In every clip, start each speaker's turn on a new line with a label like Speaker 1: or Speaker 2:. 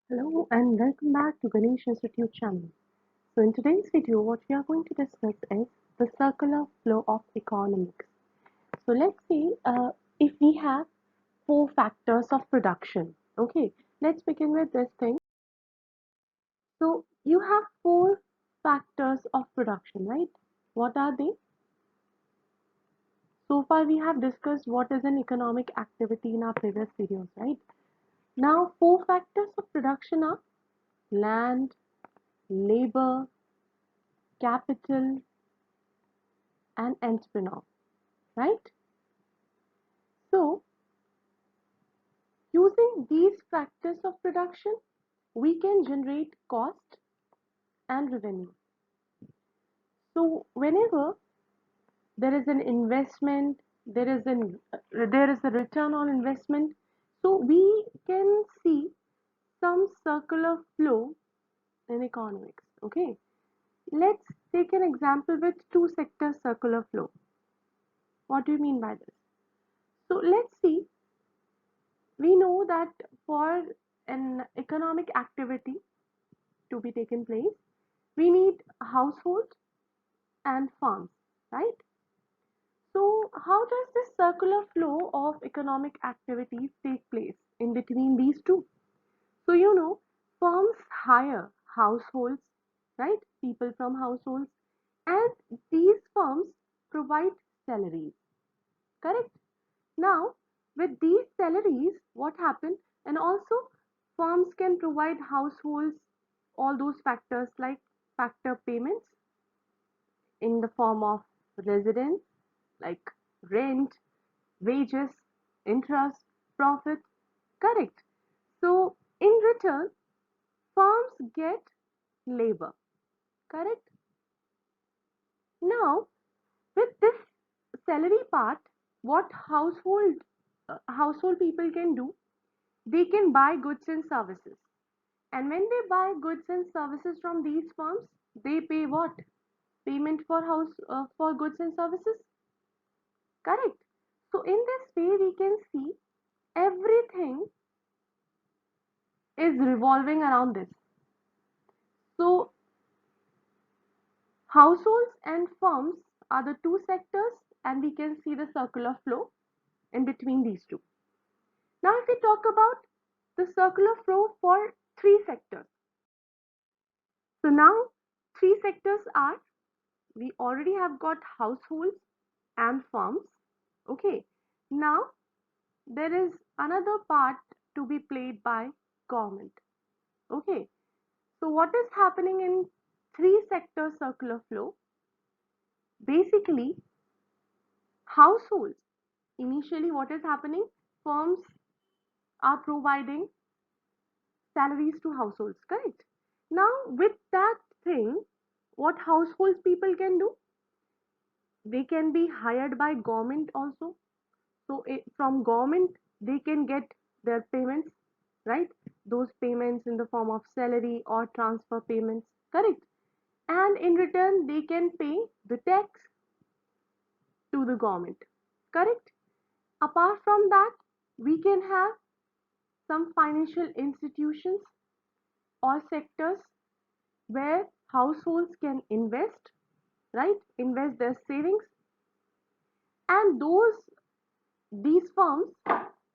Speaker 1: Hello and welcome back to Ganesh Institute channel. So in today's video, what we are going to discuss is the circular flow of economics. So let's see if we have four factors of production. Okay, let's begin with this thing. So you have four factors of production, right? What are they? So far we have discussed what is an economic activity in our previous videos, right? Now four factors of production are land, labor, capital, and entrepreneur, right? So, using these factors of production, we can generate cost and revenue. So, whenever there is an investment, there is a return on investment. So, we can see some circular flow in economics. Okay, let's take an example with two sector circular flow. What do you mean by this? So, let's see. We know that for an economic activity to be taken place, we need households and farms, right? So, how does this circular flow of economic activities take place in between these two? So, firms hire households, right? People from households, and these firms provide salaries, correct? Now, with these salaries, what happened? And also, firms can provide households all those factors like factor payments in the form of residence, like rent, wages, interest, profit, correct? So, in return, firms get labor, correct? Now, with this salary part, what household people can do, they can buy goods and services. And when they buy goods and services from these firms, they pay what? Payment for for goods and services, correct? So in this way, we can see everything is revolving around this. So households and firms are the two sectors, and we can see the circular flow in between these two. Now, if we talk about the circular flow for three sectors, so now three sectors are, we already have got households and firms. Okay, now there is another part to be played by government. Okay, so what is happening in three sector circular flow? Basically, households. Initially, what is happening? Firms are providing salaries to households, correct? Now, with that thing, what households people can do? They can be hired by government also. So, from government, they can get their payments, right? Those payments in the form of salary or transfer payments, correct? And in return, they can pay the tax to the government, correct? Apart from that, we can have some financial institutions or sectors where households can invest, right? Invest their savings, and these firms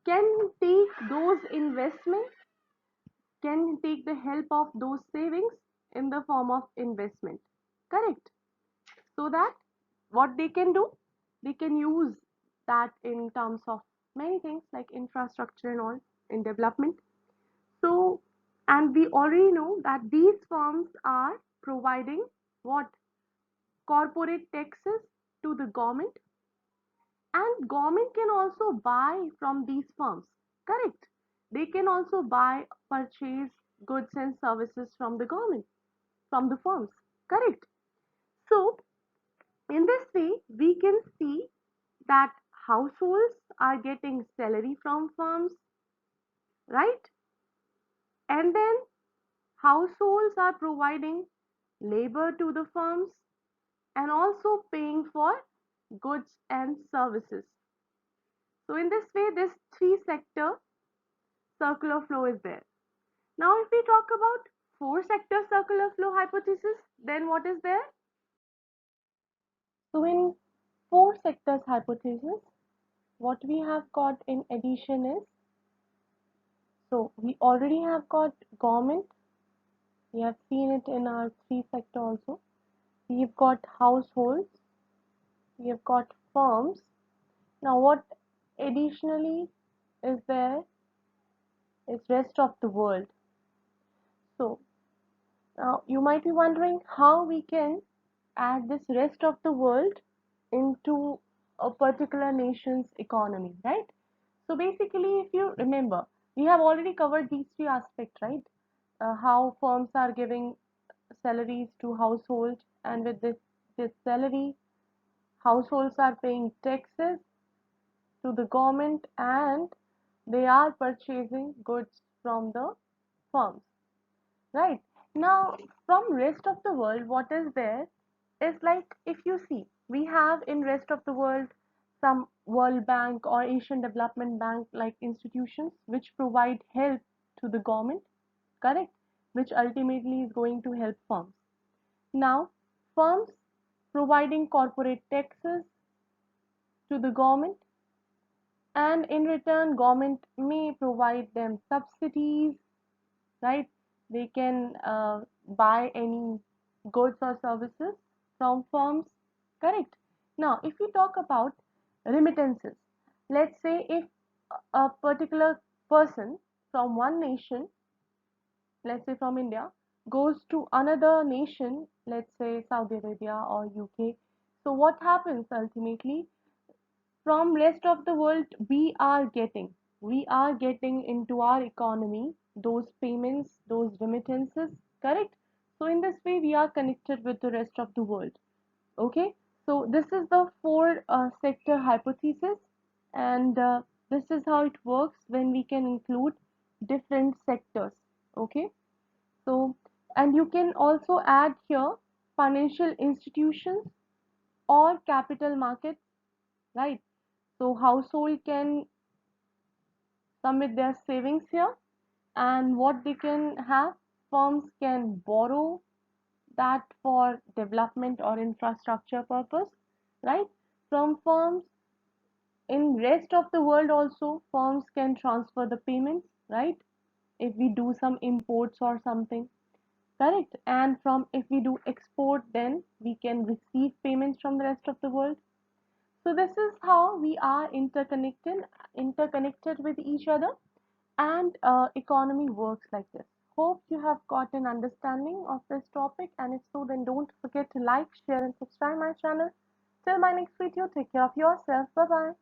Speaker 1: can take those investments, can take the help of those savings in the form of investment, correct? So that what they can do, they can use that in terms of many things like infrastructure and all in development. So, and we already know that these firms are providing what? Corporate taxes to the government, and government can also buy from these firms, correct? They can also buy, purchase goods and services from the government, from the firms, correct? So, in this way, we can see that households are getting salary from firms, right? And then households are providing labor to the firms and also paying for goods and services. So in this way, this three sector circular flow is there. Now if we talk about four sector circular flow hypothesis, then what is there? So in four sectors hypothesis, what we have got in addition is, so we already have got government, we have seen it in our three sector also. We've got households, we have got firms. Now what additionally is there is rest of the world. So now you might be wondering how we can add this rest of the world into a particular nation's economy, right? So basically, if you remember, we have already covered these three aspects, right? How firms are giving salaries to households, and with this salary, households are paying taxes to the government, and they are purchasing goods from the firms, right? Now, from rest of the world, what is there is like, if you see, we have in rest of the world some World Bank or Asian Development Bank like institutions which provide help to the government, correct? Which ultimately is going to help firms. Now, firms providing corporate taxes to the government, and in return government may provide them subsidies, right? They can buy any goods or services from firms, correct? Now if we talk about remittances, let's say if a particular person from one nation, let's say from India, goes to another nation, let's say Saudi Arabia or UK, so what happens ultimately, from rest of the world we are getting into our economy those payments, those remittances, correct? So in this way we are connected with the rest of the world. Okay, so this is the four sector hypothesis, and this is how it works when we can include different sectors. Okay, so and you can also add here financial institutions or capital markets, right? So household can submit their savings here, and what they can have, firms can borrow that for development or infrastructure purpose, right? From firms in rest of the world also, firms can transfer the payments, right? If we do some imports or something, correct? And from if we do export, then we can receive payments from the rest of the world. So this is how we are interconnected with each other, and economy works like this. Hope you have got an understanding of this topic, and if so, then don't forget to like, share, and subscribe my channel. Till my next video, take care of yourself. Bye bye.